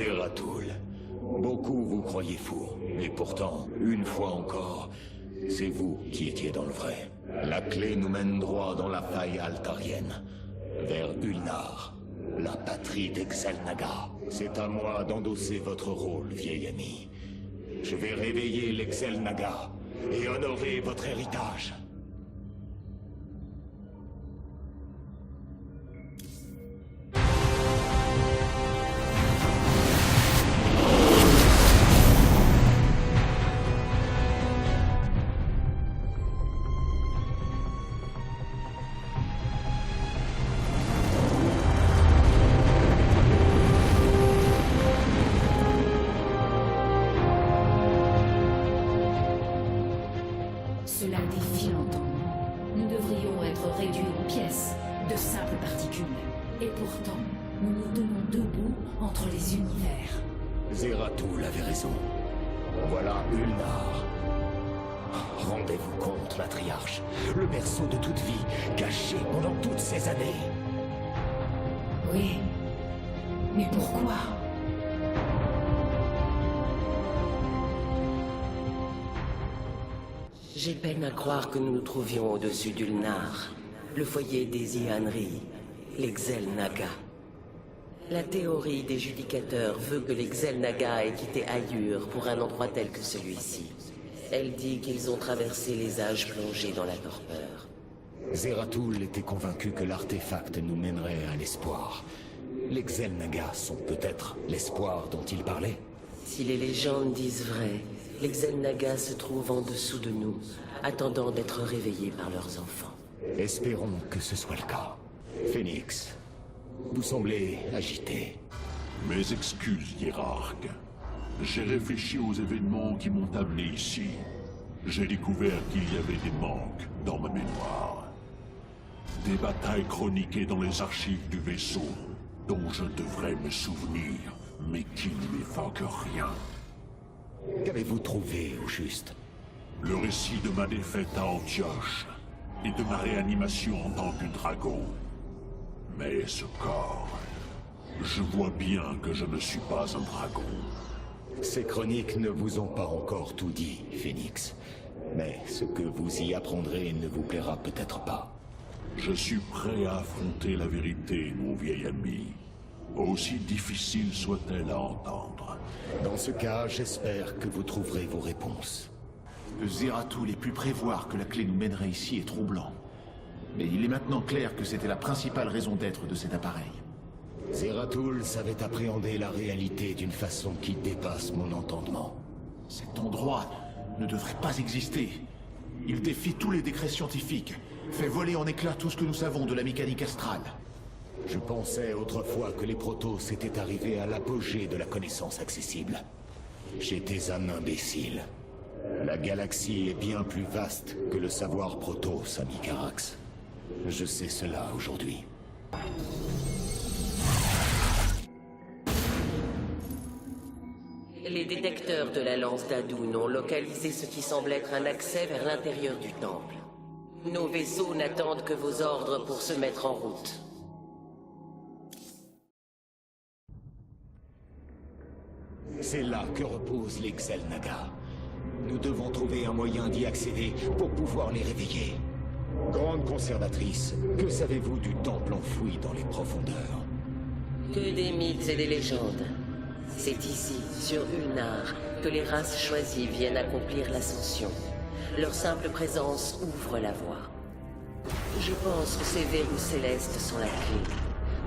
Zeratul, beaucoup vous croyez fou, mais pourtant, une fois encore, c'est vous qui étiez dans le vrai. La clé nous mène droit dans la faille altarienne, vers Ulnar, la patrie d'Exelnaga. C'est à moi d'endosser votre rôle, vieil ami. Je vais réveiller l'Exelnaga et honorer votre héritage. Cela défie l'entendement. Nous devrions être réduits aux pièces, de simples particules. Et pourtant, nous nous tenons debout entre les univers. Zeratul avait raison. Voilà Ulnar. Rendez-vous compte, matriarche. Le berceau de toute vie, caché pendant toutes ces années. Oui. Mais pourquoi? J'ai peine à croire que nous nous trouvions au-dessus d'Ulnar, le foyer des Ihanri, l'Exelnaga. La théorie des judicateurs veut que l'Exelnaga ait quitté Ayur pour un endroit tel que celui-ci. Elle dit qu'ils ont traversé les âges plongés dans la torpeur. Zeratul était convaincu que l'artefact nous mènerait à l'espoir. Les sont peut-être l'espoir dont il parlait. Si les légendes disent vrai, l'Exelnaga se trouve en dessous de nous, attendant d'être réveillés par leurs enfants. Espérons que ce soit le cas. Phoenix, vous semblez agité. Mes excuses, hiérarque. J'ai réfléchi aux événements qui m'ont amené ici. J'ai découvert qu'il y avait des manques dans ma mémoire. Des batailles chroniquées dans les archives du vaisseau, dont je devrais me souvenir, mais qui ne m'évoquent rien. Qu'avez-vous trouvé, au juste? Le récit de ma défaite à Antioche, et de ma réanimation en tant que dragon. Mais ce corps... Je vois bien que je ne suis pas un dragon. Ces chroniques ne vous ont pas encore tout dit, Phoenix. Mais ce que vous y apprendrez ne vous plaira peut-être pas. Je suis prêt à affronter la vérité, mon vieil ami. Aussi difficile soit-elle à entendre. Dans ce cas, j'espère que vous trouverez vos réponses. Que Zeratul ait pu prévoir que la clé nous mènerait ici est troublant. Mais il est maintenant clair que c'était la principale raison d'être de cet appareil. Zeratul savait appréhender la réalité d'une façon qui dépasse mon entendement. Cet endroit ne devrait pas exister. Il défie tous les décrets scientifiques, fait voler en éclats tout ce que nous savons de la mécanique astrale. Je pensais autrefois que les protos étaient arrivés à l'apogée de la connaissance accessible. J'étais un imbécile. La galaxie est bien plus vaste que le savoir protos, ami Carax. Je sais cela aujourd'hui. Les détecteurs de la lance d'Adoun ont localisé ce qui semble être un accès vers l'intérieur du temple. Nos vaisseaux n'attendent que vos ordres pour se mettre en route. C'est là que repose les Xel'Naga. Nous devons trouver un moyen d'y accéder pour pouvoir les réveiller. Grande conservatrice, que savez-vous du temple enfoui dans les profondeurs? Que des mythes et des légendes. C'est ici, sur Ulnar, que les races choisies viennent accomplir l'ascension. Leur simple présence ouvre la voie. Je pense que ces verrous célestes sont la clé.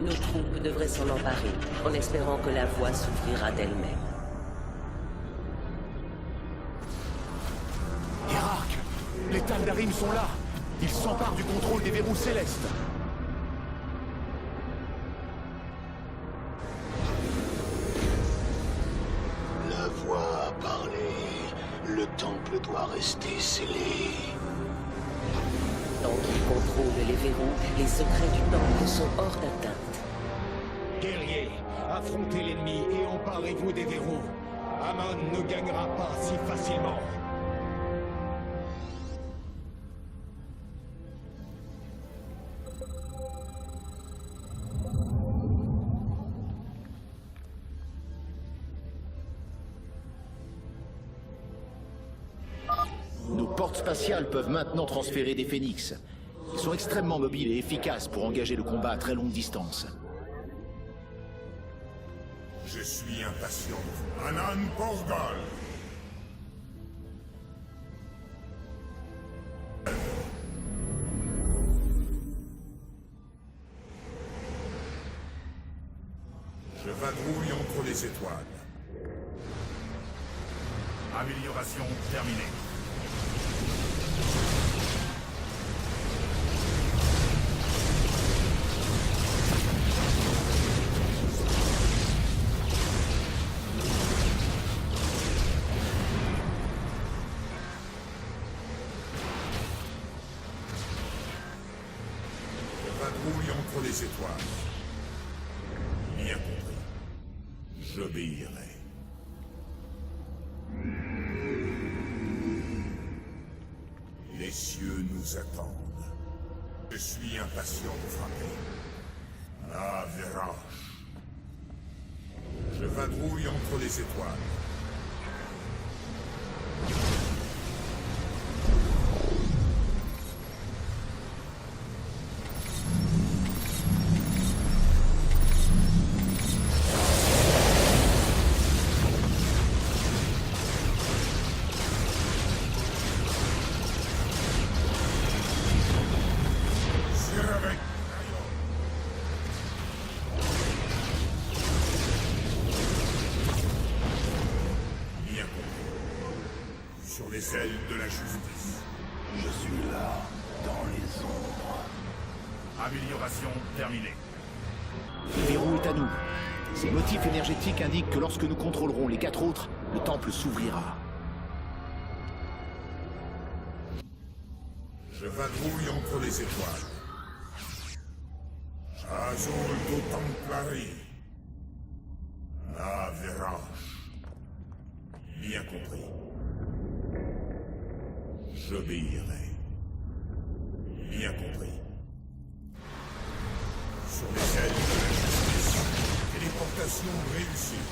Nos troupes devraient s'en emparer, en espérant que la voie s'ouvrira d'elle-même. Hiérarque, les Tal'Darim sont là. Ils s'emparent du contrôle des verrous célestes. La voix a parlé. Le temple doit rester scellé. Tant qu'ils contrôlent les verrous, les secrets du temple sont hors d'atteinte. Guerriers, affrontez l'ennemi et emparez-vous des verrous. Amon ne gagnera pas si facilement. escortes spatiales peuvent maintenant transférer des phénix. Ils sont extrêmement mobiles et efficaces pour engager le combat à très longue distance. Je suis impatient. Anan Porgal. Je vadrouille entre les étoiles. Amélioration terminée. Je vadrouille entre les étoiles. Bien compris. J'obéirai. Les cieux nous attendent. Je suis impatient de frapper. La Verache. Je vadrouille entre les étoiles. Bien compris. Sur les ailes de la justice. Je suis là, dans les ombres. Amélioration terminée. Le verrou est à nous. Ces motifs énergétiques indiquent que lorsque nous contrôlerons les 4 autres, le temple s'ouvrira. Je vadrouille entre les étoiles. Azul do Templari. La Verache. Bien compris. J'obéirai. Bien compris. Sur les ailes de la justice. Téléportation réussie.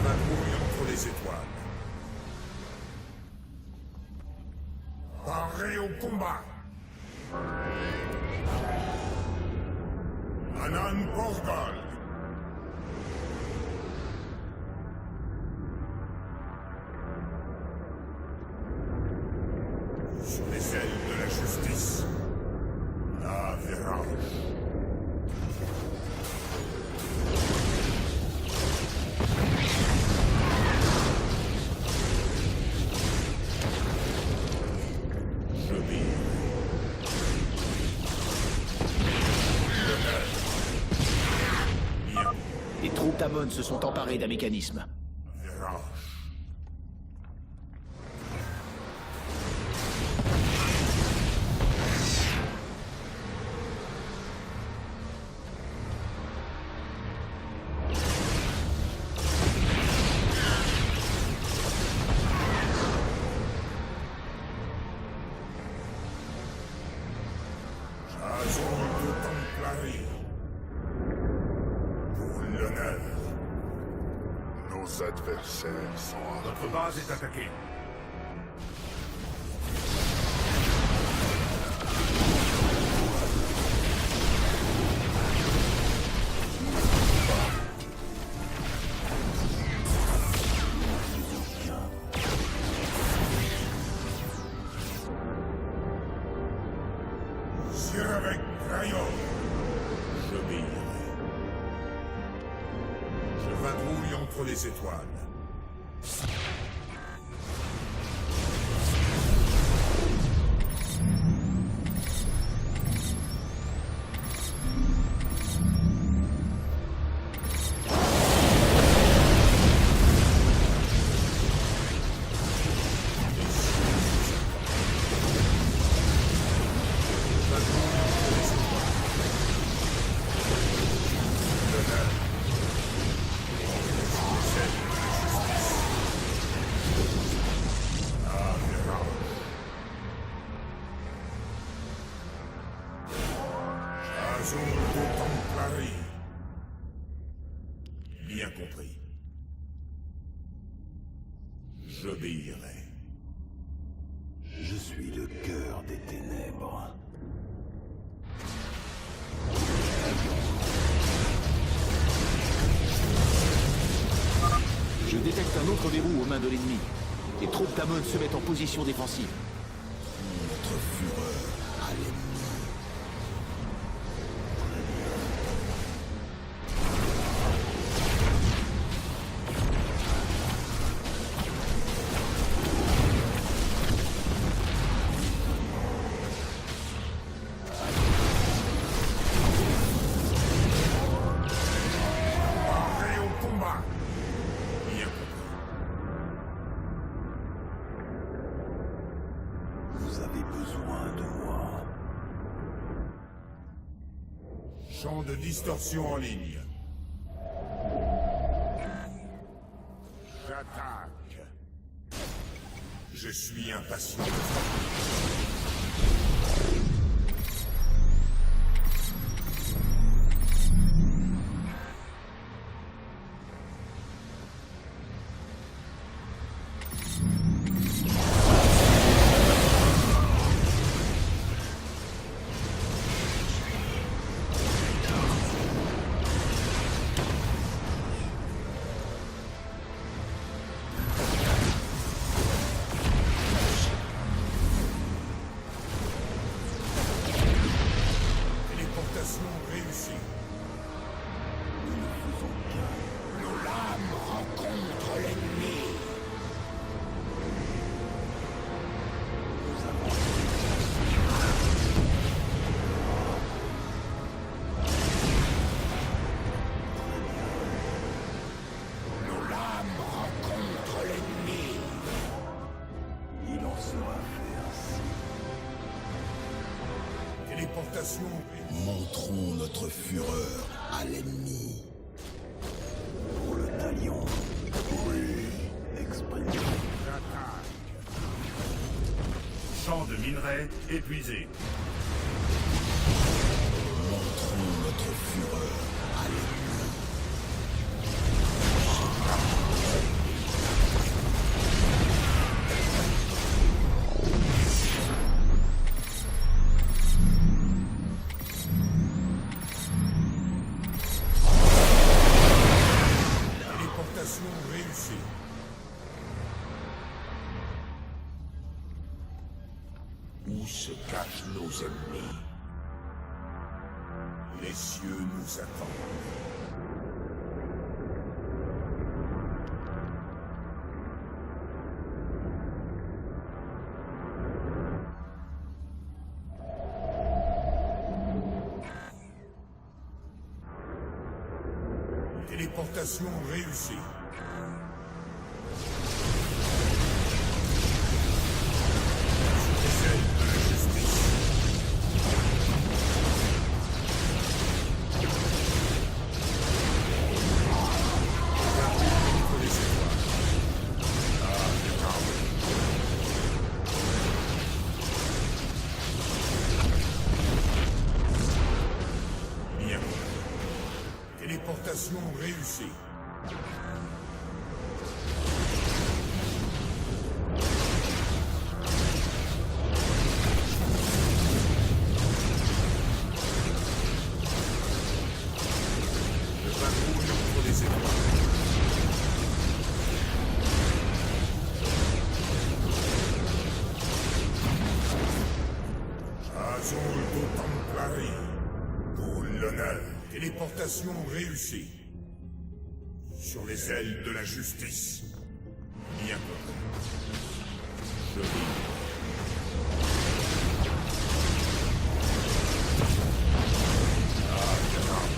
Vadrouille entre les étoiles. Paré au combat. Anan Porgal. Sur les ailes de la justice. La Verache. J'obéirai. Bien. Les troupes d'Amon se sont emparées d'un mécanisme. Verache. Azul do Templari. Pour l'honneur. Nos adversaires sont Notre base est attaquée. Avec Rayon. J'obéirai. Je vadrouille entre les étoiles. compris. J'obéirai. Je suis le cœur des ténèbres. Je détecte un autre verrou aux mains de l'ennemi. Les troupes d'Amon se mettent en position défensive. Notre fureur à l'ennemi. Prêt au combat. Bien compris. Vous avez besoin de moi. Champ de distorsion en ligne. J'attaque. Je suis impatient. Téléportation réussie. Nous ne faisons qu'un. Nos lames rencontrent l'ennemi. Nous avons... Nos lames rencontrent l'ennemi. Il en sera fait ainsi. Téléportation réussie. Montrons notre fureur à l'ennemi. Pour le talion. Oui, exprimez. J'attaque. Champ de minerai épuisé. Montrons notre fureur à l'ennemi. Téléportation réussie. Où se cachent nos ennemis? Les cieux nous attendent. Téléportation réussie. Sur les ailes de la justice. Contre les étoiles. Ah, bien armé. Bien compris. Téléportation réussie. Le patrouille entre les étoiles. Azul do Templari. Pour l'honneur. Téléportation réussie. Sur les ailes de la justice. Bien compris. Je vis. Ah, bien armé.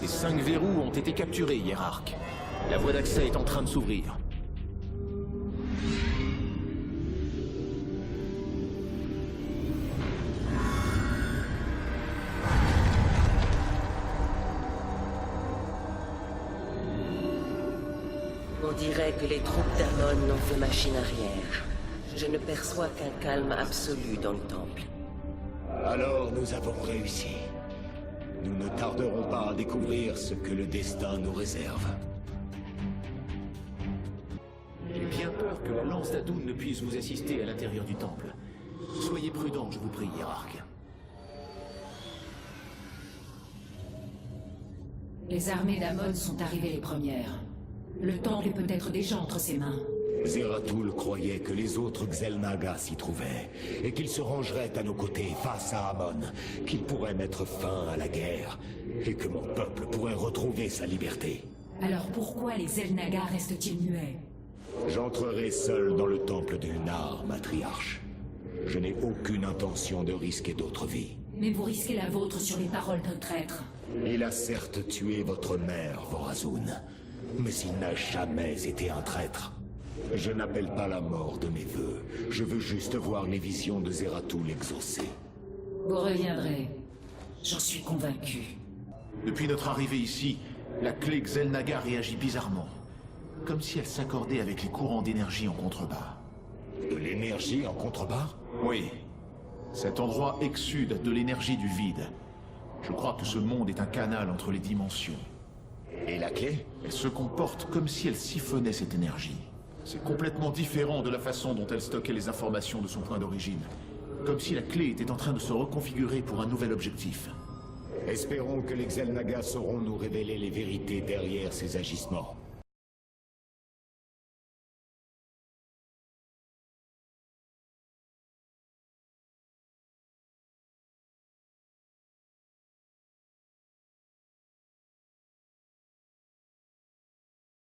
Les 5 verrous ont été capturés, Hiérarque. La voie d'accès est en train de s'ouvrir. On dirait que les troupes d'Amon n'ont fait machine arrière. Je ne perçois qu'un calme absolu dans le temple. Alors nous avons réussi. Nous ne tarderons pas à découvrir ce que le destin nous réserve. J'ai bien peur que la lance d'Adoun ne puisse vous assister à l'intérieur du temple. Soyez prudents, je vous prie, hiérarque. Les armées d'Amon sont arrivées les premières. Le temple est peut-être déjà entre ses mains. Zeratul croyait que les autres Xel'Naga s'y trouvaient, et qu'ils se rangeraient à nos côtés face à Amon, qu'ils pourraient mettre fin à la guerre, et que mon peuple pourrait retrouver sa liberté. Alors pourquoi les Xel'Naga restent-ils muets? J'entrerai seul dans le temple de Lunar, matriarche. Je n'ai aucune intention de risquer d'autres vies. Mais vous risquez la vôtre sur les paroles d'un traître. Il a certes tué votre mère, Vorazun, mais il n'a jamais été un traître. Je n'appelle pas la mort de mes vœux. Je veux juste voir les visions de Zeratul exaucées. Vous reviendrez. J'en suis convaincu. Depuis notre arrivée ici, la clé Xel'Naga réagit bizarrement. Comme si elle s'accordait avec les courants d'énergie en contrebas. De l'énergie en contrebas? Oui. Cet endroit exsude de l'énergie du vide. Je crois que ce monde est un canal entre les dimensions. Et la clé? Elle se comporte comme si elle siphonnait cette énergie. C'est complètement différent de la façon dont elle stockait les informations de son point d'origine. Comme si la clé était en train de se reconfigurer pour un nouvel objectif. Espérons que les Xel'Naga sauront nous révéler les vérités derrière ces agissements.